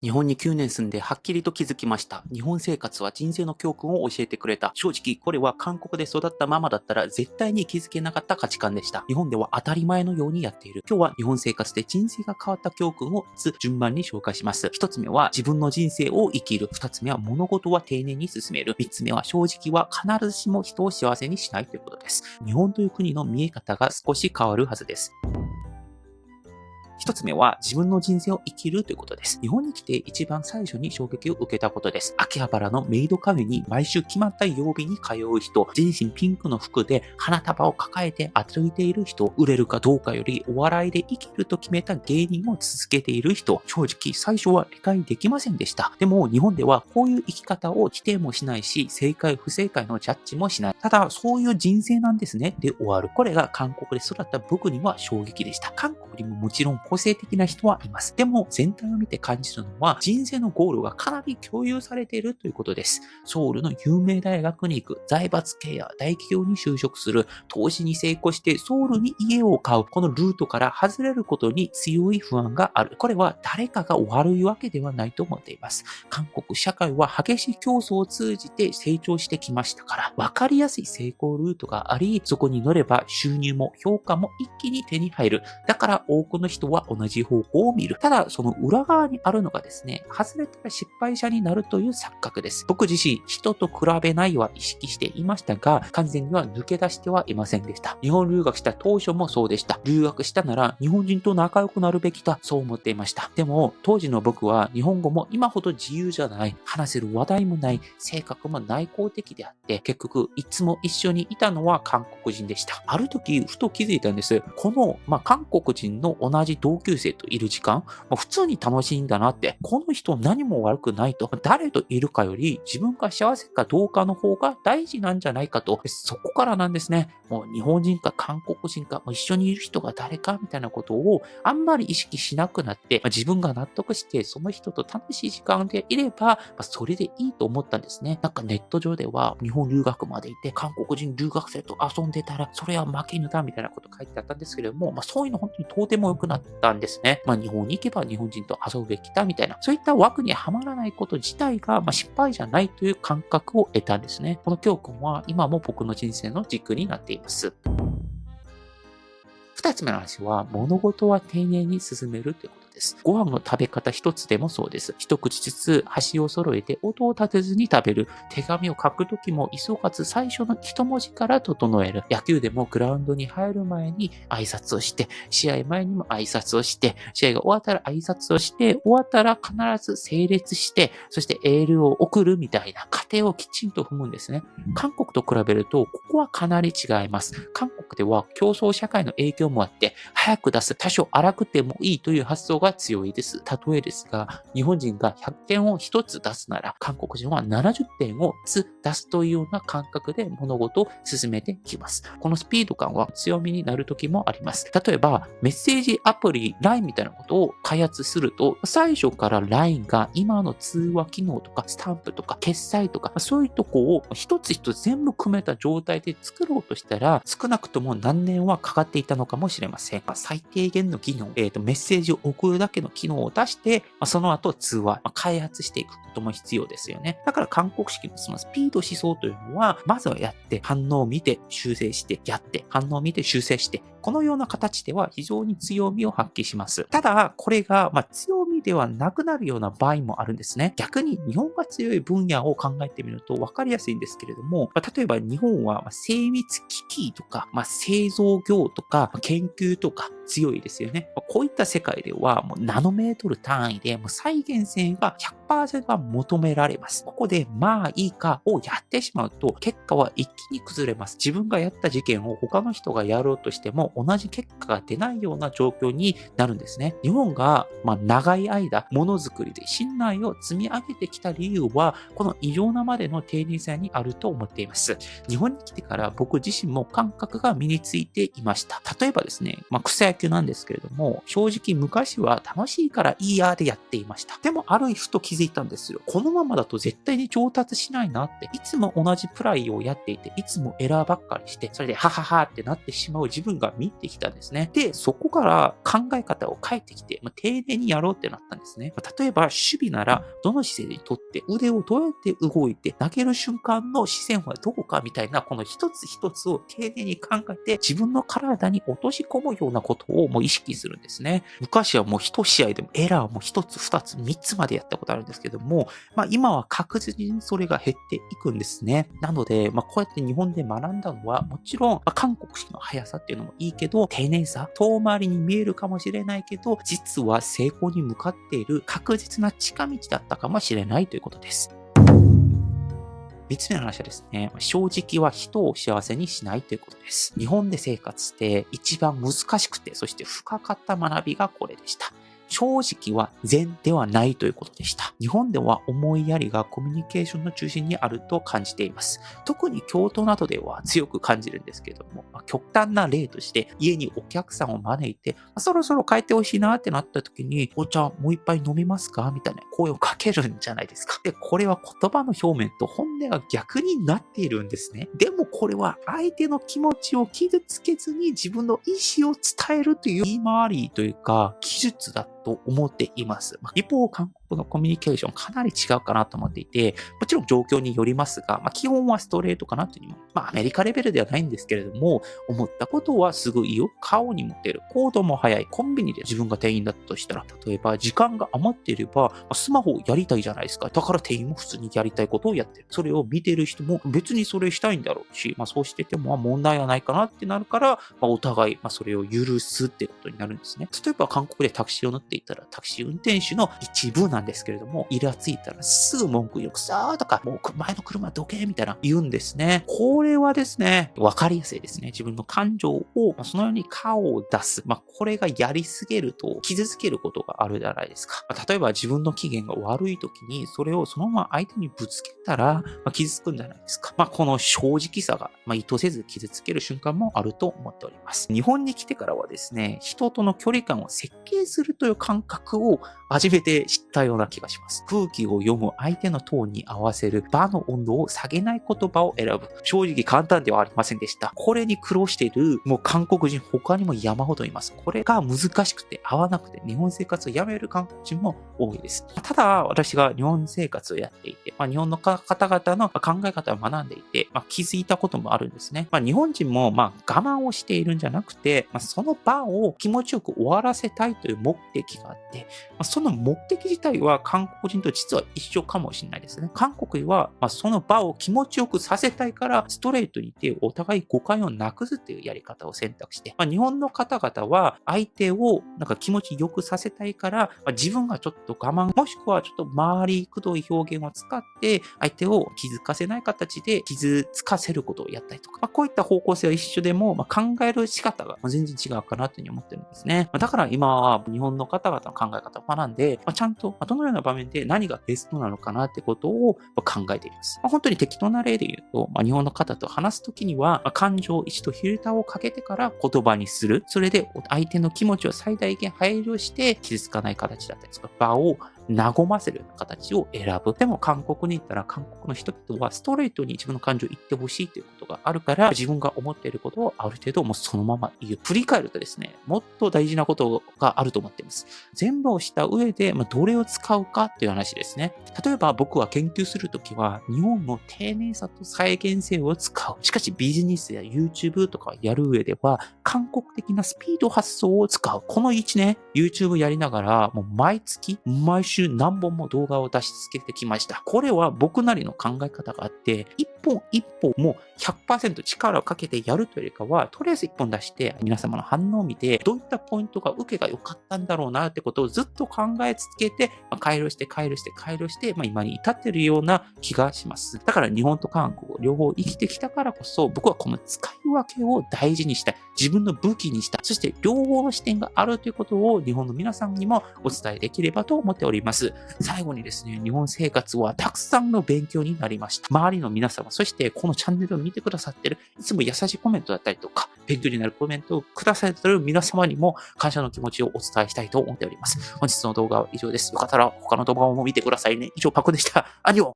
日本に9年住んではっきりと気づきました。日本生活は人生の教訓を教えてくれた。正直、これは韓国で育ったままだったら絶対に気づけなかった価値観でした。日本では当たり前のようにやっている。今日は日本生活で人生が変わった教訓を順番に紹介します。1つ目は自分の人生を生きる。2つ目は物事は丁寧に進める。3つ目は正直は必ずしも人を幸せにしないということです。日本という国の見え方が少し変わるはずです。一つ目は自分の人生を生きるということです。日本に来て一番最初に衝撃を受けたことです。秋葉原のメイドカフェに毎週決まった曜日に通う人、全身ピンクの服で花束を抱えて歩いている人、売れるかどうかよりお笑いで生きると決めた芸人を続けている人、正直最初は理解できませんでした。でも日本ではこういう生き方を否定もしないし、正解不正解のジャッジもしない。ただそういう人生なんですね。で終わる。これが韓国で育った僕には衝撃でした。韓国にももちろん個性的な人はいます。でも全体を見て感じるのは人生のゴールがかなり共有されているということです。ソウルの有名大学に行く、財閥系や大企業に就職する、投資に成功してソウルに家を買う、このルートから外れることに強い不安がある。これは誰かが悪いわけではないと思っています。韓国社会は激しい競争を通じて成長してきましたから、分かりやすい成功ルートがあり、そこに乗れば収入も評価も一気に手に入る。だから多くの人は同じ方向を見る。ただ、その裏側にあるのがですね、外れたら失敗者になるという錯覚です。僕自身、人と比べないは意識していましたが、完全には抜け出してはいませんでした。日本留学した当初もそうでした。留学したなら日本人と仲良くなるべきだ、そう思っていました。でも、当時の僕は日本語も今ほど自由じゃない、話せる話題もない、性格も内向的であって、結局、いつも一緒にいたのは韓国人でした。ある時、ふと気づいたんです。この、韓国人の同じ同級生といる時間、普通に楽しいんだなって、この人何も悪くないと、誰といるかより自分が幸せかどうかの方が大事なんじゃないかと、そこからなんですね。もう日本人か韓国人か、一緒にいる人が誰かみたいなことをあんまり意識しなくなって、自分が納得してその人と楽しい時間でいれば、それでいいと思ったんですね。なんかネット上では日本留学まで行って韓国人留学生と遊んでたらそれは負け犬だみたいなこと書いてあったんですけれども、そういうの本当にとても良くなったんですね。日本に行けば日本人と遊ぶべきだみたいな、そういった枠にはまらないこと自体が、失敗じゃないという感覚を得たんですね。この教訓は今も僕の人生の軸になっています。二つ目の話は、物事は丁寧に進めるということです。ご飯の食べ方一つでもそうです。一口ずつ箸を揃えて音を立てずに食べる。手紙を書くときも急がず最初の一文字から整える。野球でもグラウンドに入る前に挨拶をして、試合前にも挨拶をして、試合が終わったら挨拶をして、終わったら必ず整列して、そしてエールを送るみたいな過程をきちんと踏むんですね。韓国と比べると、ここはかなり違います。韓国では競争社会の影響もあって、早く出す、多少荒くてもいいという発想が強いです。例えですが、日本人が100点を1つ出すなら、韓国人は70点を出すというような感覚で物事を進めてきます。このスピード感は強みになる時もあります。例えば、メッセージアプリ LINE みたいなことを開発すると、最初から LINE が今の通話機能とかスタンプとか決済とか、そういうとこを一つ一つ全部組めた状態で作ろうとしたら、少なくとも何年はかかっていたのかもしれません。最低限の機能、メッセージを送るだけの機能を出して、その後通話、開発していくことも必要ですよね。だから韓国式のそのスピード思想というのは、まずはやって、反応を見て修正して、やって、反応を見て修正して、このような形では非常に強みを発揮します。ただ、これが強みではなくなるような場合もあるんですね。逆に日本が強い分野を考えてみると分かりやすいんですけれども、例えば日本は精密機器とか、製造業とか、研究とか強いですよね。こういった世界ではもうナノメートル単位でもう再現性が 100% が求められます。ここでいいかをやってしまうと結果は一気に崩れます。自分がやった事件を他の人がやろうとしても同じ結果が出ないような状況になるんですね。日本が長い間ものづくりで信頼を積み上げてきた理由はこの異常なまでの丁寧さにあると思っています。日本に来てから僕自身も感覚が身についていました。例えばですね、草野球なんですけれども、正直昔は楽しいからいいやでやっていました。でもある日ふと気づいたんですよ。このままだと絶対に上達しないなって、いつも同じプライをやっていて、いつもエラーばっかりして、それではははってなってしまう自分が見てきたんですね。で、そこから考え方を変えてきて、丁寧にやろうってなったんですね。例えば、守備なら、どの姿勢にとって、腕をどうやって動いて、投げる瞬間の視線はどこかみたいな、この一つ一つを丁寧に考えて、自分の体に落とし込むようなことをもう意識するんですね。昔はもう一試合でもエラーも一つ、二つ、三つまでやったことあるんですけども、今は確実にそれが減っていくんですね。なので、こうやって日本で学んだのは、もちろん、韓国式の速さっていうのもいいけど、丁寧さ、遠回りに見えるかもしれないけど、実は成功に向かっている確実な近道だったかもしれないということです。3つ目の話はですね、正直は人を幸せにしないということです。日本で生活して一番難しくて、そして深かった学びがこれでした。正直は善ではないということでした。日本では思いやりがコミュニケーションの中心にあると感じています。特に京都などでは強く感じるんですけれども、極端な例として家にお客さんを招いて、そろそろ帰ってほしいなってなった時に、お茶もう一杯飲みますかみたいな声をかけるんじゃないですか。で、これは言葉の表面と本音が逆になっているんですね。でもこれは相手の気持ちを傷つけずに自分の意思を伝えるという言い回りというか、技術だと思っています。一方、韓国のコミュニケーションかなり違うかなと思っていて、もちろん状況によりますが、基本はストレートかなというのも、アメリカレベルではないんですけれども、思ったことはすぐ言う、顔に持てる、行動も早い、コンビニで自分が店員だったとしたら、例えば時間が余っていれば、スマホをやりたいじゃないですか。だから店員も普通にやりたいことをやってる。それを見てる人も別にそれしたいんだろうし、そうしてても問題はないかなってなるから、お互い、それを許すってことになるんですね。例えば韓国でタクシーを乗っていたら、タクシー運転手の一部なんですけれども、イラついたらすぐ文句言う、くそーとか、もう前の車どけみたいな言うんですね。これはですね、わかりやすいですね。自分の感情を、そのように顔を出す。これがやりすぎると傷つけることがあるじゃないですか。例えば自分の機嫌が悪い時に、それをそのまま相手にぶつけたら、傷つくんじゃないですか。この正直さが、意図せず傷つける瞬間もあると思っております。日本に来てからはですね、人との距離感を設計するという感覚を初めて知ったような気がします。空気を読む、相手のトーンに合わせる、場の温度を下げない言葉を選ぶ。正直簡単ではありませんでした。これに苦労している、もう韓国人他にも山ほどいます。これが難しくて合わなくて日本生活をやめる韓国人も多いです。ただ、私が日本生活をやっていて、日本の方々の考え方を学んでいて、気づいたこともあるんですね。日本人も我慢をしているんじゃなくて、その場を気持ちよく終わらせたいという目的があって、その目的自体は韓国人と実は一緒かもしれないですね。韓国はその場を気持ちよくさせたいからストレートに言ってお互い誤解をなくすっていうやり方を選択して、日本の方々は相手を気持ちよくさせたいから、自分がちょっと我慢、もしくはちょっと回りくどい表現を使って相手を気づかせない形で傷つかせることをやったりとか、こういった方向性は一緒でも、考える仕方が全然違うかなというふうに思ってるんですね。だから今は日本の方々の考え方を学んで、ちゃんとどのような場面で何がベストなのかなってことを考えています。本当に適当な例で言うと、日本の方と話すときには、感情を一度フィルターをかけてから言葉にする。それで相手の気持ちを最大限配慮して傷つかない形だったりとか、場を和ませるような形を選ぶ。でも韓国に行ったら韓国の人々はストレートに自分の感情を言ってほしいということがあるから、自分が思っていることをある程度もうそのまま言う。振り返るとですね、もっと大事なことがあると思っています。全部をした上で、どれを使うかっていう話ですね。例えば僕は研究するときは、日本の丁寧さと再現性を使う。しかしビジネスや YouTube とかやる上では、韓国的なスピード発想を使う。この1年、YouTube やりながら、もう毎月、毎週何本も動画を出し続けてきました。これは僕なりの考え方があって、一本一本も 100% 力をかけてやるというよりかは、とりあえず一本出して、皆様の反応を見て、どういったポイントが受けが良かったんだろうなってことをずっと考え続けて、改良して、今に至っているような気がします。だから日本と韓国両方生きてきたからこそ、僕はこの使い分けを大事にしたい。自分の武器にした。そして両方の視点があるということを日本の皆さんにもお伝えできればと思っております。最後にですね、日本生活はたくさんの勉強になりました。周りの皆様、そしてこのチャンネルを見てくださっている、いつも優しいコメントだったりとか、勉強になるコメントをくださっている皆様にも感謝の気持ちをお伝えしたいと思っております。本日の動画は以上です。よかったら他の動画も見てくださいね。以上、パクでした。アニョン。